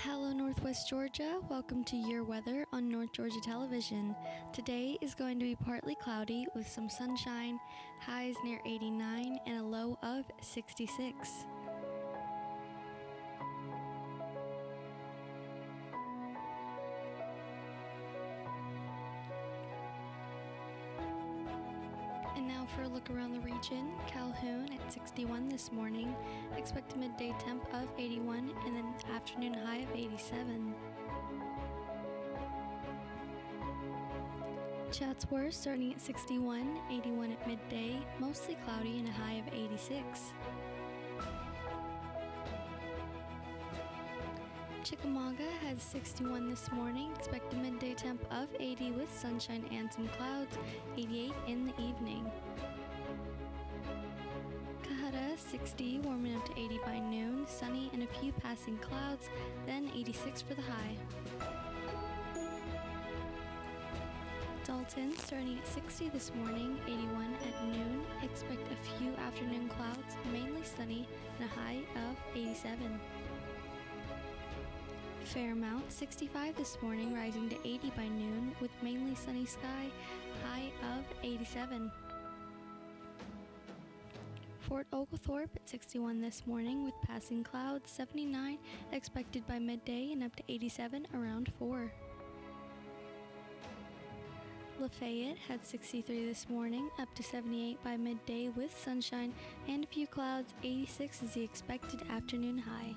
Hello, Northwest Georgia. Welcome to your weather on North Georgia Television. Today is going to be partly cloudy with some sunshine, highs near 89 and a low of 66. And now for a look around the region. Calhoun at 61 this morning. Expect a midday temp of 81 and an afternoon high of 87. Chatsworth starting at 61, 81 at midday, mostly cloudy and a high of 86. Chickamauga has 61 this morning. Expect a midday temp of 80 with sunshine and some clouds, 88 in the evening. Cohutta 60, warming up to 80 by noon, sunny and a few passing clouds, then 86 for the high. Dalton starting at 60 this morning, 81 at noon. Expect a few afternoon clouds, mainly sunny and a high of 87. Fairmount, 65 this morning, rising to 80 by noon with mainly sunny sky, high of 87. Fort Oglethorpe at 61 this morning with passing clouds, 79 expected by midday and up to 87 around 4. Lafayette had 63 this morning, up to 78 by midday with sunshine and a few clouds, 86 is the expected afternoon high.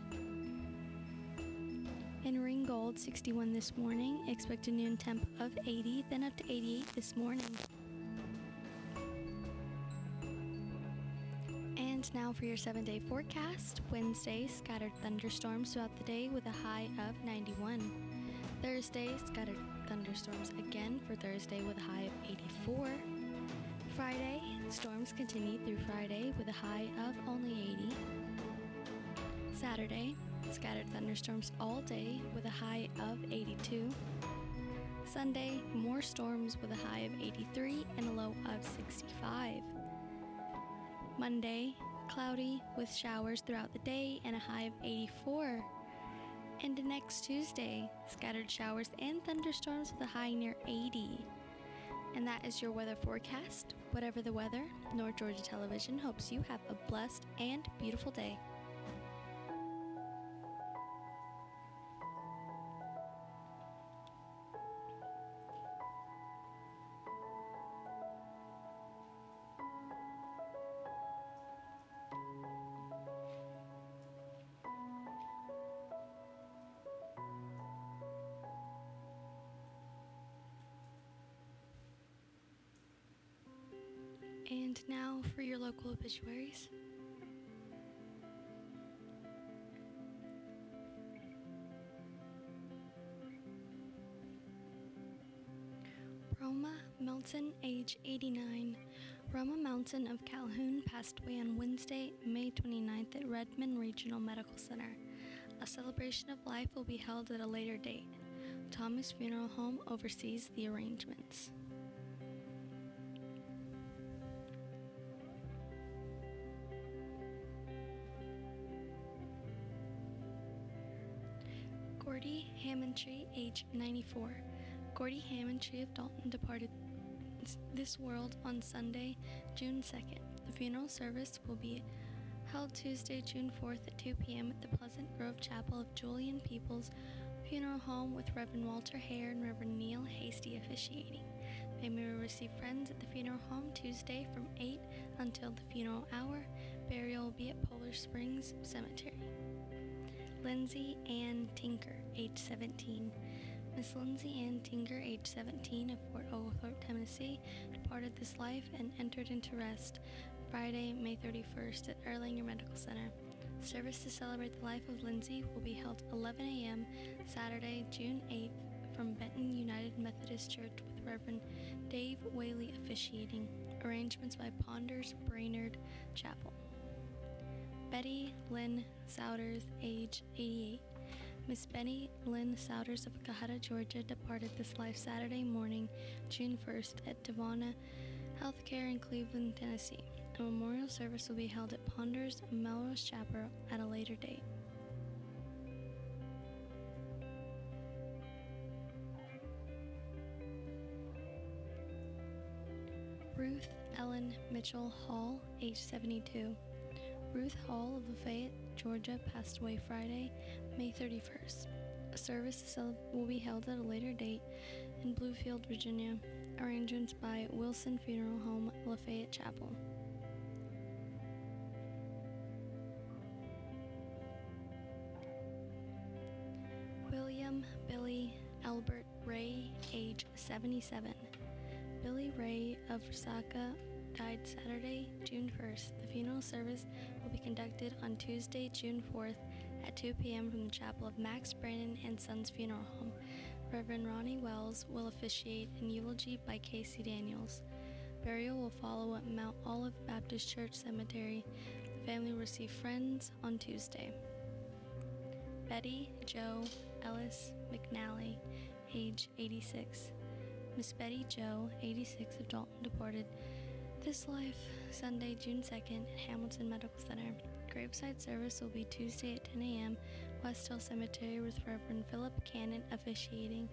In Ringgold, 61 this morning, expect a noon temp of 80, then up to 88 this morning. And now for your 7-day forecast. Wednesday, scattered thunderstorms throughout the day with a high of 91. Thursday, scattered thunderstorms again for Thursday with a high of 84. Friday, storms continue through Friday with a high of only 80. Saturday, scattered thunderstorms all day with a high of 82. Sunday, more storms with a high of 83 and a low of 65. Monday, cloudy with showers throughout the day and a high of 84. And next Tuesday, scattered showers and thunderstorms with a high near 80. And that is your weather forecast. Whatever the weather, North Georgia Television hopes you have a blessed and beautiful day. And now for your local obituaries. Roma Melton, age 89. Roma Melton of Calhoun passed away on Wednesday, May 29th at Redmond Regional Medical Center. A celebration of life will be held at a later date. Thomas Funeral Home oversees the arrangements. Gordy Hammondtree, age 94. Gordy Hammondtree of Dalton departed this world on Sunday, June 2nd. The funeral service will be held Tuesday, June 4th at 2 p.m. at the Pleasant Grove Chapel of Julian Peoples Funeral Home with Reverend Walter Hare and Reverend Neil Hasty officiating. Family will receive friends at the funeral home Tuesday from 8 until the funeral hour. Burial will be at Polar Springs Cemetery. Lindsay Ann Tinker, age 17. Miss Lindsay Ann Tinker, age 17, of Fort Oglethorpe, Tennessee, departed this life and entered into rest Friday, May 31st at Erlanger Medical Center. Service to celebrate the life of Lindsay will be held 11 a.m. Saturday, June 8th from Benton United Methodist Church with Reverend Dave Whaley officiating. Arrangements by Ponders Brainerd Chapel. Betty Lynn Souders, age 88. Miss Betty Lynn Souders of Cohutta, Georgia, departed this life Saturday morning, June 1st at Devona Healthcare in Cleveland, Tennessee. A memorial service will be held at Ponders Melrose Chapel at a later date. Ruth Ellen Mitchell Hall, age 72. Ruth Hall of Lafayette, Georgia, passed away Friday, May 31st. A service will be held at a later date in Bluefield, Virginia. Arrangements by Wilson Funeral Home, Lafayette Chapel. William Billy Albert Ray, age 77. Billy Ray of Resaca died Saturday, June 1st. The funeral service will be conducted on Tuesday, June 4th at 2 p.m. from the chapel of Max Brandon and Sons Funeral Home. Reverend Ronnie Wells will officiate, and eulogy by Casey Daniels. Burial will follow at Mount Olive Baptist Church Cemetery. The family will receive friends on Tuesday. Betty Jo Ellis McNally, age 86. Miss Betty Jo, 86, of Dalton, departed this life Sunday, June 2nd at Hamilton Medical Center. Graveside service will be Tuesday at 10 a.m. West Hill Cemetery with Reverend Philip Cannon officiating.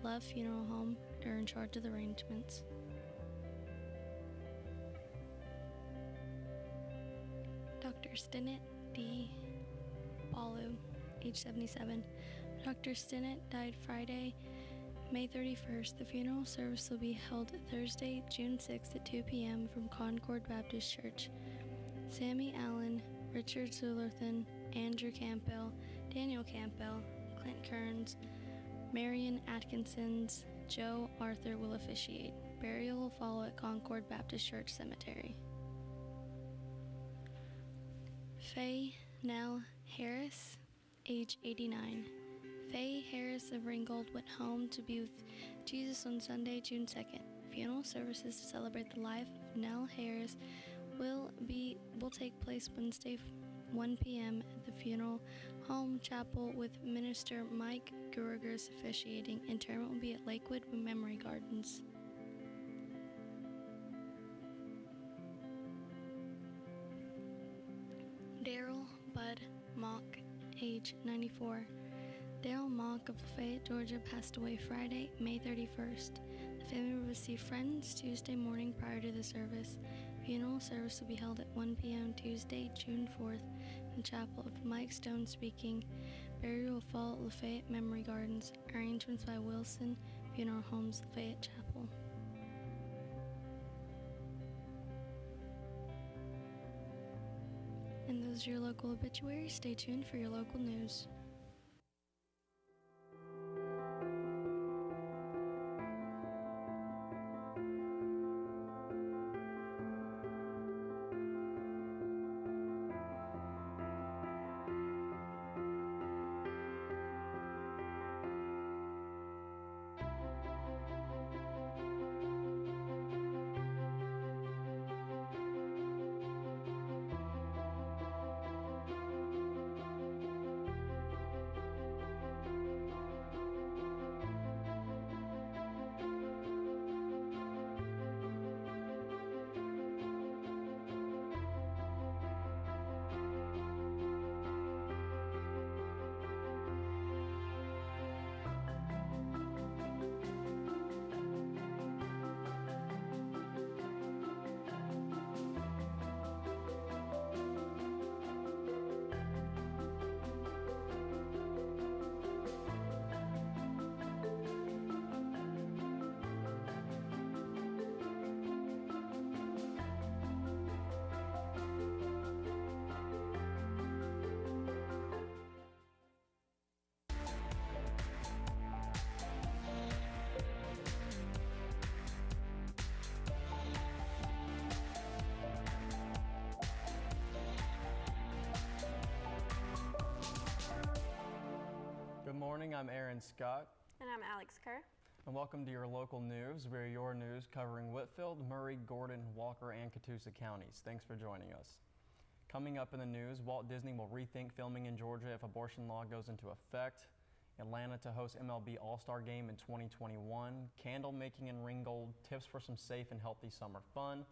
Love Funeral Home are in charge of the arrangements. Dr. Stinnett D. Balu, age 77. Dr. Stinnett died Friday, May 31st. The funeral service will be held Thursday, June 6th at 2 p.m. from Concord Baptist Church. Sammy Allen, Richard Zullerthan, Andrew Campbell, Daniel Campbell, Clint Kearns, Marion Atkinsons, Joe Arthur will officiate. Burial will follow at Concord Baptist Church Cemetery. Faye Nell Harris, age 89. Faye Harris of Ringgold went home to be with Jesus on Sunday, June 2nd. Funeral services to celebrate the life of Nell Harris will take place Wednesday, 1 p.m. at the Funeral Home Chapel with Minister Mike Gurgers officiating. Interment will be at Lakewood Memory Gardens. Daryl Bud Mock, age 94. Daryl Mock of Lafayette, Georgia, passed away Friday, May 31st. The family will receive friends Tuesday morning prior to the service. Funeral service will be held at 1 p.m. Tuesday, June 4th, in the chapel of Mike Stone speaking. Burial will fall at Lafayette Memory Gardens. Arrangements by Wilson Funeral Homes, Lafayette Chapel. And those are your local obituaries. Stay tuned for your local news. Good morning, I'm Aaron Scott. And I'm Alex Kerr. And welcome to your local news. We're your news covering Whitfield, Murray, Gordon, Walker, and Catoosa counties. Thanks for joining us. Coming up in the news, Walt Disney will rethink filming in Georgia if abortion law goes into effect. Atlanta to host MLB All-Star Game in 2021. Candle making in Ringgold, tips for some safe and healthy summer fun.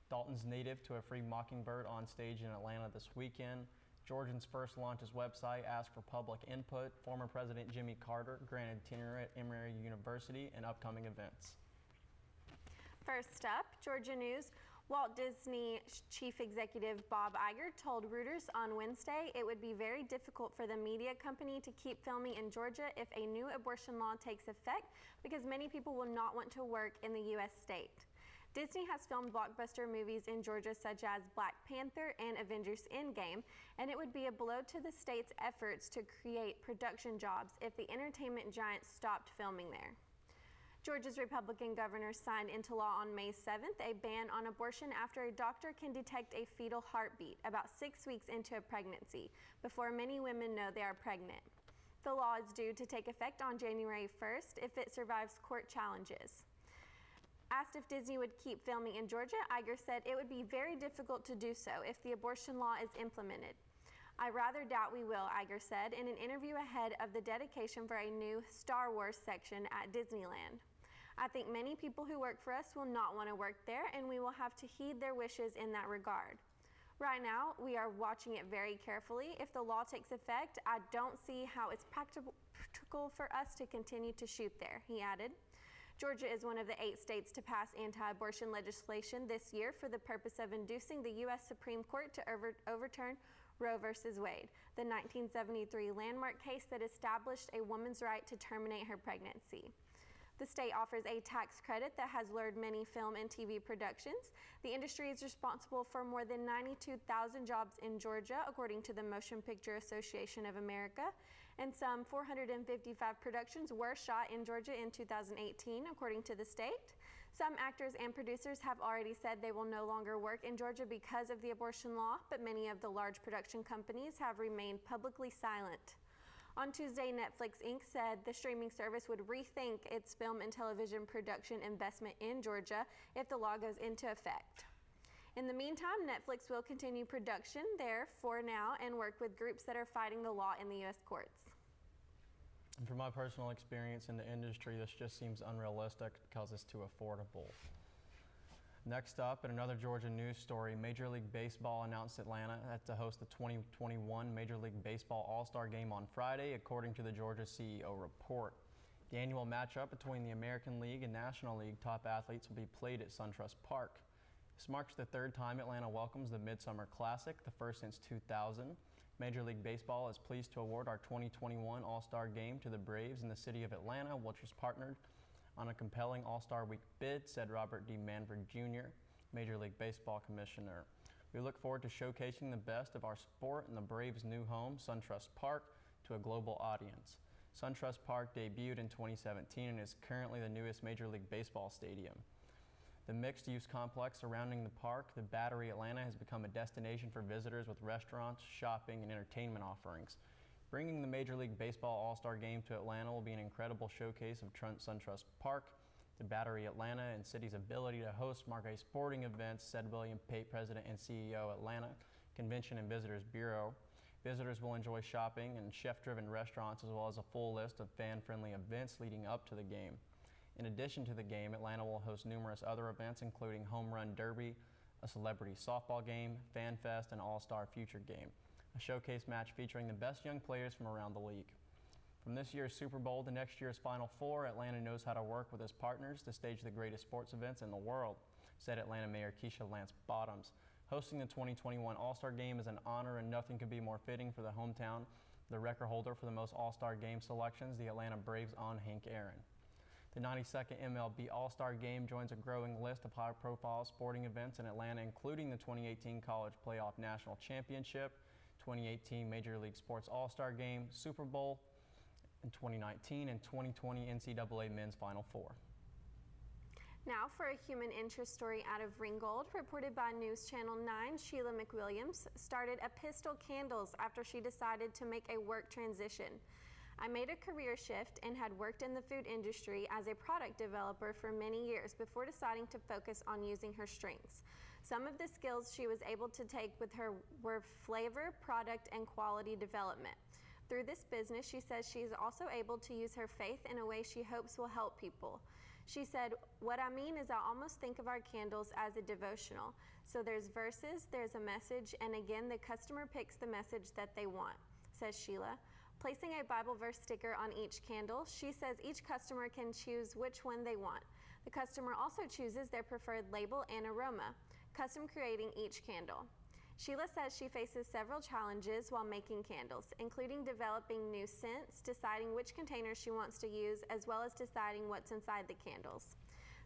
Dalton's native to a free Mockingbird on stage in Atlanta this weekend. Georgians first launches website, ask for public input. Former President Jimmy Carter granted tenure at Emory University, and upcoming events. First up, Georgia News. Walt Disney Chief Executive Bob Iger told Reuters on Wednesday it would be very difficult for the media company to keep filming in Georgia if a new abortion law takes effect because many people will not want to work in the U.S. state. Disney has filmed blockbuster movies in Georgia such as Black Panther and Avengers Endgame, and it would be a blow to the state's efforts to create production jobs if the entertainment giant stopped filming there. Georgia's Republican governor signed into law on May 7th a ban on abortion after a doctor can detect a fetal heartbeat about 6 weeks into a pregnancy, before many women know they are pregnant. The law is due to take effect on January 1st if it survives court challenges. Asked if Disney would keep filming in Georgia, Iger said it would be very difficult to do so if the abortion law is implemented. I rather doubt we will, Iger said in an interview ahead of the dedication for a new Star Wars section at Disneyland. I think many people who work for us will not want to work there, and we will have to heed their wishes in that regard. Right now, we are watching it very carefully. If the law takes effect, I don't see how it's practical for us to continue to shoot there, he added. Georgia is one of the 8 states to pass anti-abortion legislation this year for the purpose of inducing the U.S. Supreme Court to overturn Roe v. Wade, the 1973 landmark case that established a woman's right to terminate her pregnancy. The state offers a tax credit that has lured many film and TV productions. The industry is responsible for more than 92,000 jobs in Georgia, according to the Motion Picture Association of America, and some 455 productions were shot in Georgia in 2018, according to the state. Some actors and producers have already said they will no longer work in Georgia because of the abortion law, but many of the large production companies have remained publicly silent. On Tuesday, Netflix Inc. said the streaming service would rethink its film and television production investment in Georgia if the law goes into effect. In the meantime, Netflix will continue production there for now and work with groups that are fighting the law in the U.S. courts. And from my personal experience in the industry, this just seems unrealistic because it's too affordable. Next up, in another Georgia news story, Major League Baseball announced Atlanta to host the 2021 Major League Baseball All-Star Game on Friday, according to the Georgia CEO report. The annual matchup between the American League and National League top athletes will be played at SunTrust Park. This marks the 3rd time Atlanta welcomes the Midsummer Classic, the first since 2000. Major League Baseball is pleased to award our 2021 All-Star Game to the Braves in the city of Atlanta, which was partnered on a compelling All-Star Week bid, said Robert D. Manfred Jr., Major League Baseball Commissioner. We look forward to showcasing the best of our sport in the Braves' new home, SunTrust Park, to a global audience. SunTrust Park debuted in 2017 and is currently the newest Major League Baseball stadium. The mixed-use complex surrounding the park, the Battery Atlanta, has become a destination for visitors with restaurants, shopping, and entertainment offerings. Bringing the Major League Baseball All-Star Game to Atlanta will be an incredible showcase of SunTrust Park, the Battery Atlanta, and city's ability to host Marquee sporting events, said William Pate, President and CEO, Atlanta Convention and Visitors Bureau. Visitors will enjoy shopping and chef-driven restaurants, as well as a full list of fan-friendly events leading up to the game. In addition to the game, Atlanta will host numerous other events, including Home Run Derby, a celebrity softball game, Fan Fest, and All-Star Future Game, a showcase match featuring the best young players from around the league. From this year's Super Bowl to next year's Final Four, Atlanta knows how to work with its partners to stage the greatest sports events in the world, said Atlanta Mayor Keisha Lance Bottoms. Hosting the 2021 All-Star Game is an honor, and nothing could be more fitting for the hometown. The record holder for the most All-Star Game selections, the Atlanta Braves' own Hank Aaron. The 92nd MLB All-Star Game joins a growing list of high-profile sporting events in Atlanta, including the 2018 College Playoff National Championship, 2018 Major League Sports All-Star Game, Super Bowl in 2019, and 2020 NCAA Men's Final Four. Now for a human interest story out of Ringgold, reported by News Channel 9, Sheila McWilliams started Epistle Candles after she decided to make a work transition. I made a career shift and had worked in the food industry as a product developer for many years before deciding to focus on using her strengths. Some of the skills she was able to take with her were flavor, product, and quality development. Through this business, she says she is also able to use her faith in a way she hopes will help people. She said, "What I mean is I almost think of our candles as a devotional. So there's verses, there's a message, and again, the customer picks the message that they want," says Sheila. Placing a Bible verse sticker on each candle, she says each customer can choose which one they want. The customer also chooses their preferred label and aroma, custom creating each candle. Sheila says she faces several challenges while making candles, including developing new scents, deciding which containers she wants to use, as well as deciding what's inside the candles.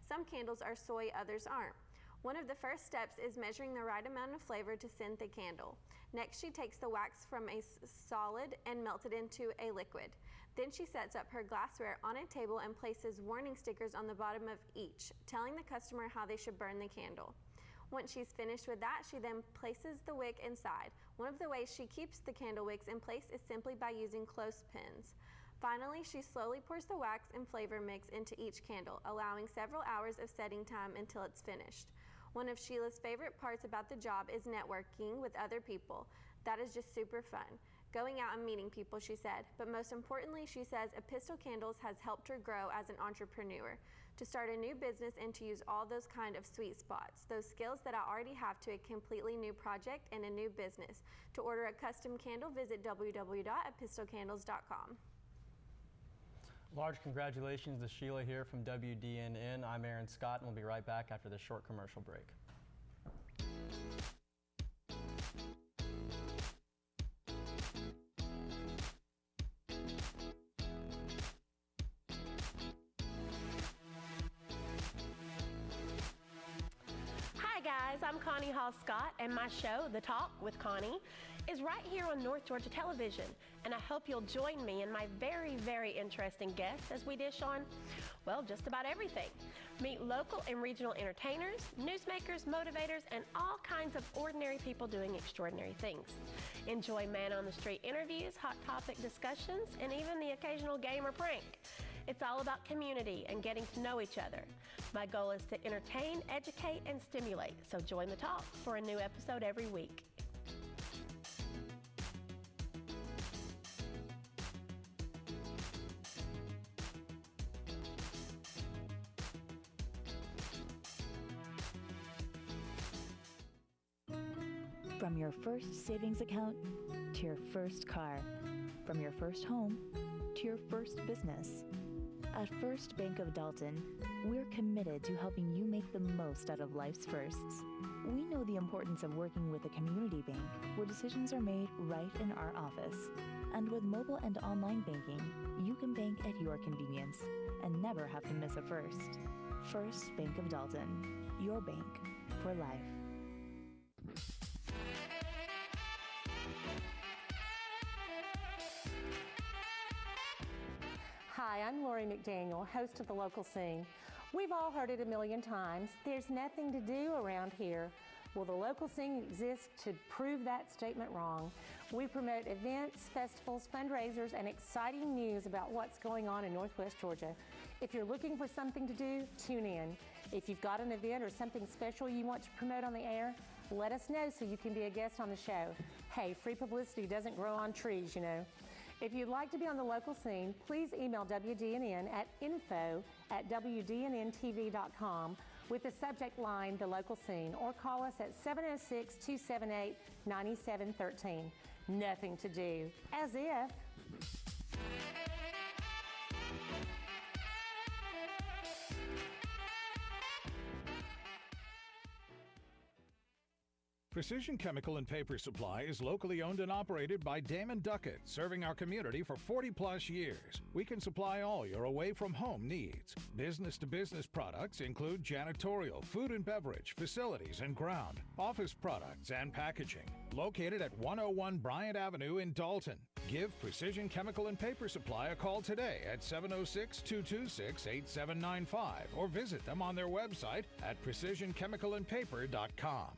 Some candles are soy, others aren't. One of the first steps is measuring the right amount of flavor to scent the candle. Next, she takes the wax from a solid and melts it into a liquid. Then she sets up her glassware on a table and places warning stickers on the bottom of each, telling the customer how they should burn the candle. Once she's finished with that, she then places the wick inside. One of the ways she keeps the candle wicks in place is simply by using clothespins. Finally, she slowly pours the wax and flavor mix into each candle, allowing several hours of setting time until it's finished. One of Sheila's favorite parts about the job is networking with other people. That is just super fun. Going out and meeting people, she said. But most importantly, she says Epistle Candles has helped her grow as an entrepreneur, to start a new business and to use all those kind of sweet spots, those skills that I already have to a completely new project and a new business. To order a custom candle, visit www.epistlecandles.com. Large congratulations to Sheila here from WDNN. I'm Aaron Scott, and we'll be right back after this short commercial break. Hi guys, I'm Connie Hall Scott, and my show, The Talk with Connie, is right here on North Georgia Television, and I hope you'll join me and my very, very interesting guests as we dish on, well, just about everything. Meet local and regional entertainers, newsmakers, motivators, and all kinds of ordinary people doing extraordinary things. Enjoy man-on-the-street interviews, hot topic discussions, and even the occasional game or prank. It's all about community and getting to know each other. My goal is to entertain, educate, and stimulate, so join the talk for a new episode every week. From your first savings account to your first car, from your first home to your first business. At First Bank of Dalton, we're committed to helping you make the most out of life's firsts. We know the importance of working with a community bank where decisions are made right in our office. And with mobile and online banking, you can bank at your convenience and never have to miss a first. First Bank of Dalton, your bank for life. Hi, I'm Lori McDaniel, host of The Local Scene. We've all heard it a million times. There's nothing to do around here. Well, The Local Scene exists to prove that statement wrong. We promote events, festivals, fundraisers, and exciting news about what's going on in Northwest Georgia. If you're looking for something to do, tune in. If you've got an event or something special you want to promote on the air, let us know so you can be a guest on the show. Hey, free publicity doesn't grow on trees, you know. If you'd like to be on The Local Scene, please email WDNN at info@WDNNTV.com with the subject line, The Local Scene, or call us at 706-278-9713. Nothing to do. As if. Precision Chemical and Paper Supply is locally owned and operated by Damon Duckett, serving our community for 40-plus years. We can supply all your away-from-home needs. Business-to-business products include janitorial, food and beverage, facilities and ground, office products, and packaging. Located at 101 Bryant Avenue in Dalton. Give Precision Chemical and Paper Supply a call today at 706-226-8795 or visit them on their website at precisionchemicalandpaper.com.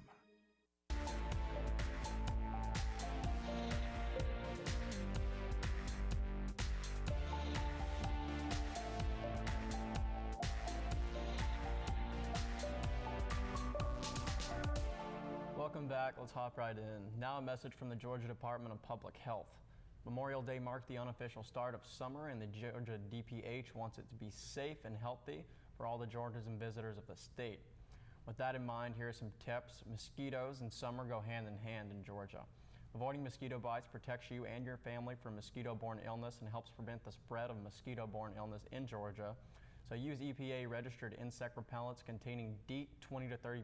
Welcome back. Let's hop right in. Now a message from the Georgia Department of Public Health. Memorial Day marked the unofficial start of summer, and the Georgia DPH wants it to be safe and healthy for all the Georgians and visitors of the state. With that in mind, here are some tips. Mosquitoes and summer go hand in hand in Georgia. Avoiding mosquito bites protects you and your family from mosquito-borne illness and helps prevent the spread of mosquito-borne illness in Georgia. So So use EPA registered insect repellents containing DEET 20 to 30%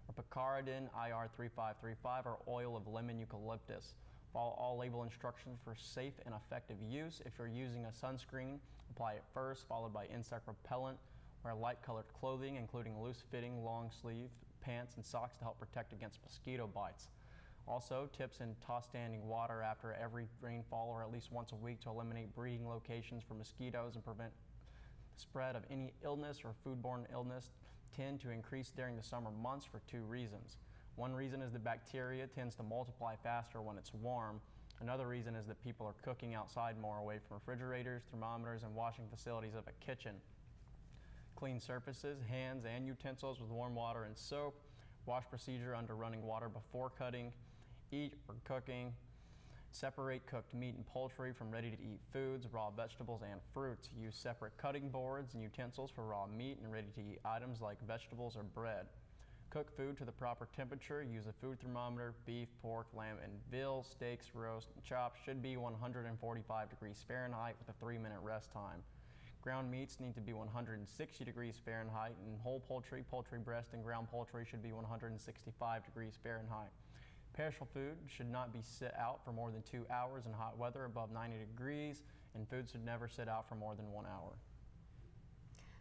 or picaridin IR3535 or oil of lemon eucalyptus. Follow all label instructions for safe and effective use. If you're using a sunscreen, apply it first, followed by insect repellent. Wear light-colored clothing, including loose-fitting, long-sleeve pants and socks to help protect against mosquito bites. Also, tips in toss standing water after every rainfall or at least once a week to eliminate breeding locations for mosquitoes and prevent the spread of any illness or foodborne illness tend to increase during the summer months for two reasons. One reason is the bacteria tends to multiply faster when it's warm. Another reason is that people are cooking outside more away from refrigerators, thermometers, and washing facilities of a kitchen. Clean surfaces, hands, and utensils with warm water and soap. Wash procedure under running water before cutting, eat, or cooking. Separate cooked meat and poultry from ready-to-eat foods, raw vegetables, and fruits. Use separate cutting boards and utensils for raw meat and ready-to-eat items like vegetables or bread. Cook food to the proper temperature. Use a food thermometer. Beef, pork, lamb, and veal, steaks, roast, and chops should be 145 degrees Fahrenheit with a 3-minute rest time. Ground meats need to be 160 degrees Fahrenheit, and whole poultry, poultry breast, and ground poultry should be 165 degrees Fahrenheit. Perishable food should not be sit out for more than 2 hours in hot weather above 90 degrees, and food should never sit out for more than 1 hour.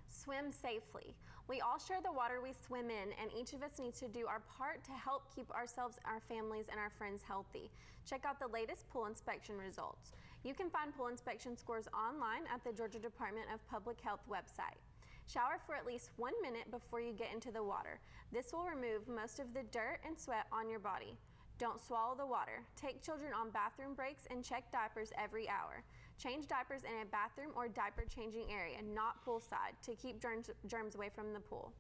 Swim safely. We all share the water we swim in, and each of us needs to do our part to help keep ourselves, our families, and our friends healthy. Check out the latest pool inspection results. You can find pool inspection scores online at the Georgia Department of Public Health website. Shower for at least 1 minute before you get into the water. This will remove most of the dirt and sweat on your body. Don't swallow the water. Take children on bathroom breaks and check diapers every hour. Change diapers in a bathroom or diaper changing area, not poolside, to keep germs away from the pool.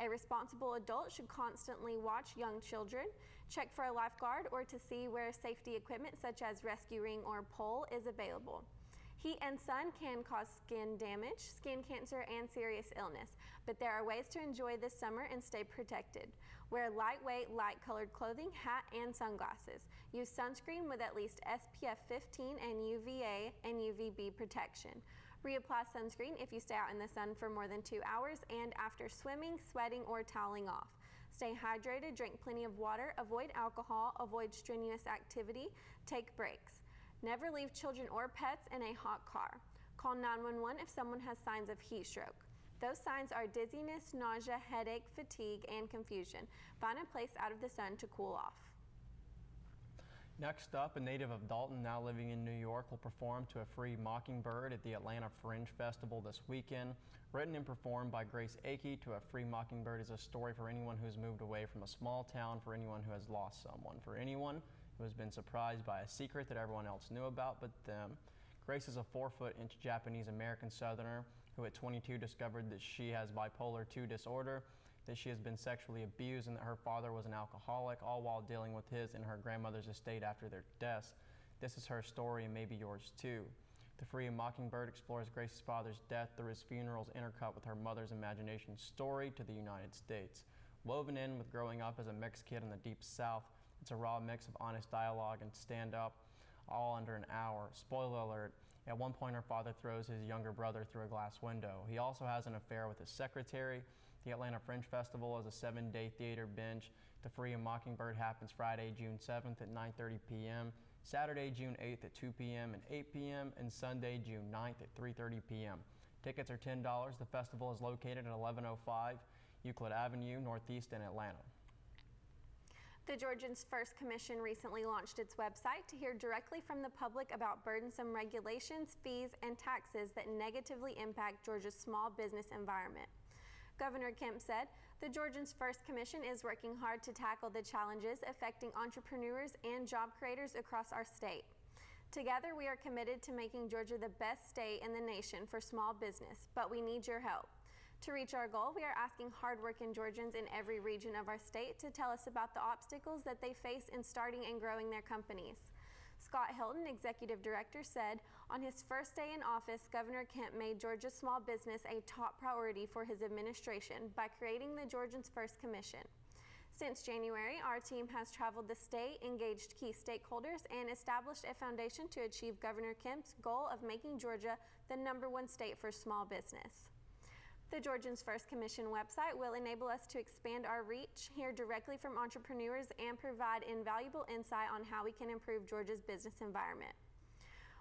A responsible adult should constantly watch young children, check for a lifeguard, or to see where safety equipment such as rescue ring or pole is available. Heat and sun can cause skin damage, skin cancer, and serious illness, but there are ways to enjoy this summer and stay protected. Wear lightweight, light-colored clothing, hat, and sunglasses. Use sunscreen with at least SPF 15 and UVA and UVB protection. Reapply sunscreen if you stay out in the sun for more than 2 hours and after swimming, sweating, or toweling off. Stay hydrated, drink plenty of water, avoid alcohol, avoid strenuous activity, take breaks. Never leave children or pets in a hot car. Call 911 if someone has signs of heat stroke. Those signs are dizziness, nausea, headache, fatigue, and confusion. Find a place out of the sun to cool off. Next up, a native of Dalton now living in New York will perform to a free mockingbird at the Atlanta Fringe Festival this weekend. Written and performed by Grace Akey, To a Free Mockingbird is a story for anyone who's moved away from a small town, for anyone who has lost someone, for anyone who has been surprised by a secret that everyone else knew about but them. Grace is a 4-foot-inch Japanese-American Southerner who at 22 discovered that she has bipolar II disorder, that she has been sexually abused, and that her father was an alcoholic, all while dealing with his and her grandmother's estate after their deaths. This is her story and maybe yours too. The Free Mockingbird explores Grace's father's death through his funerals intercut with her mother's imagination story to the United States. Woven in with growing up as a mixed kid in the Deep South, it's a raw mix of honest dialogue and stand-up, all under an hour. Spoiler alert, at one point her father throws his younger brother through a glass window. He also has an affair with his secretary. The Atlanta Fringe Festival is a 7-day theater binge. The Free Mockingbird happens Friday, June 7th at 9:30 p.m., Saturday, June 8th at 2 p.m. and 8 p.m., and Sunday, June 9th at 3:30 p.m. Tickets are $10. The festival is located at 1105 Euclid Avenue, Northeast in Atlanta. The Georgians First Commission recently launched its website to hear directly from the public about burdensome regulations, fees, and taxes that negatively impact Georgia's small business environment. Governor Kemp said, "The Georgians First Commission is working hard to tackle the challenges affecting entrepreneurs and job creators across our state. Together, we are committed to making Georgia the best state in the nation for small business, but we need your help. To reach our goal, we are asking hardworking Georgians in every region of our state to tell us about the obstacles that they face in starting and growing their companies." Scott Hilton, Executive Director, said, on his first day in office, Governor Kemp made Georgia's small business a top priority for his administration by creating the Georgians First Commission. Since January, our team has traveled the state, engaged key stakeholders, and established a foundation to achieve Governor Kemp's goal of making Georgia the #1 state for small business. The Georgians First Commission website will enable us to expand our reach, hear directly from entrepreneurs, and provide invaluable insight on how we can improve Georgia's business environment.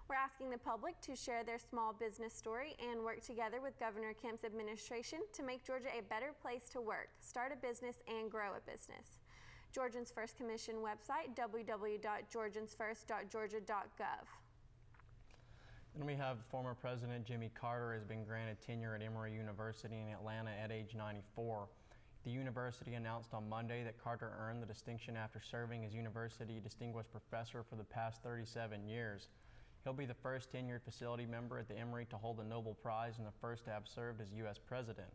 We're asking the public to share their small business story and work together with Governor Kemp's administration to make Georgia a better place to work, start a business, and grow a business. Georgians First Commission website, www.georgiansfirst.georgia.gov. Then we have former President Jimmy Carter has been granted tenure at Emory University in Atlanta at age 94. The university announced on Monday that Carter earned the distinction after serving as University Distinguished Professor for the past 37 years. He'll be the first tenured facility member at the Emory to hold the Nobel Prize and the first to have served as U.S. President.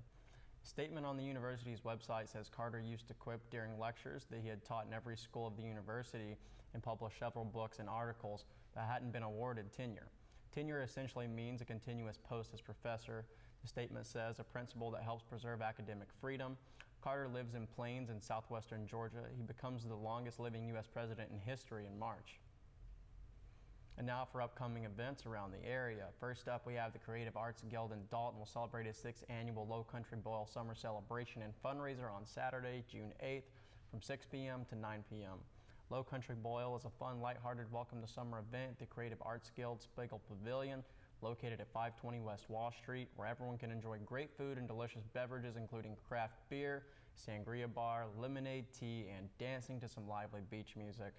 A statement on the university's website says Carter used to quip during lectures that he had taught in every school of the university and published several books and articles but hadn't been awarded tenure. Tenure essentially means a continuous post as professor. The statement says a principle that helps preserve academic freedom. Carter lives in Plains in southwestern Georgia. He becomes the longest living U.S. president in history in March. And now for upcoming events around the area. First up, we have the Creative Arts Guild in Dalton will celebrate its 6th annual Low Country Boil Summer Celebration and Fundraiser on Saturday, June 8th from 6 p.m. to 9 p.m. Low Country Boil is a fun, lighthearted welcome to summer event at the Creative Arts Guild Spiegel Pavilion, located at 520 West Wall Street, where everyone can enjoy great food and delicious beverages, including craft beer, sangria bar, lemonade, tea, and dancing to some lively beach music.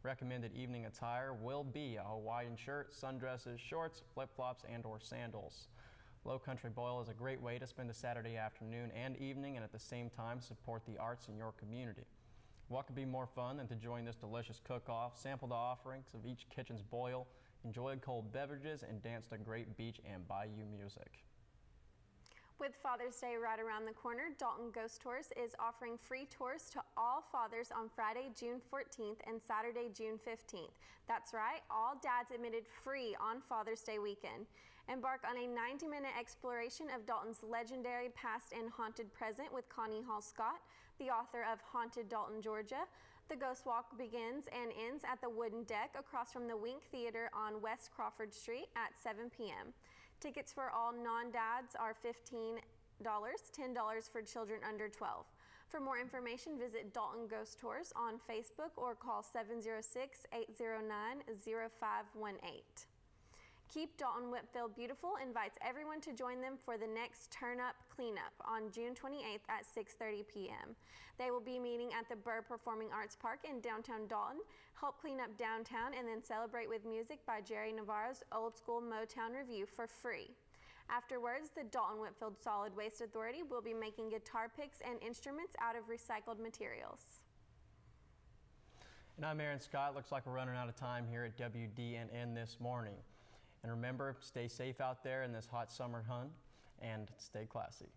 Recommended evening attire will be a Hawaiian shirt, sundresses, shorts, flip-flops, and/or sandals. Low Country Boil is a great way to spend a Saturday afternoon and evening and at the same time support the arts in your community. What could be more fun than to join this delicious cook-off, sample the offerings of each kitchen's boil, enjoy cold beverages, and dance to great beach and bayou music. With Father's Day right around the corner, Dalton Ghost Tours is offering free tours to all fathers on Friday, June 14th and Saturday, June 15th. That's right, all dads admitted free on Father's Day weekend. Embark on a 90-minute exploration of Dalton's legendary past and haunted present with Connie Hall Scott, the author of Haunted Dalton, Georgia. The Ghost Walk begins and ends at the Wooden Deck across from the Wink Theater on West Crawford Street at 7 p.m. Tickets for all non-dads are $15, $10 for children under 12. For more information, visit Dalton Ghost Tours on Facebook or call 706-809-0518. Keep Dalton Whitfield Beautiful invites everyone to join them for the next Turn Up Cleanup on June 28th at 6:30 p.m. They will be meeting at the Burr Performing Arts Park in downtown Dalton, help clean up downtown, and then celebrate with music by Jerry Navarro's Old School Motown Review for free. Afterwards, the Dalton Whitfield Solid Waste Authority will be making guitar picks and instruments out of recycled materials. And I'm Aaron Scott. Looks like we're running out of time here at WDNN this morning. And remember, stay safe out there in this hot summer hunt and stay classy.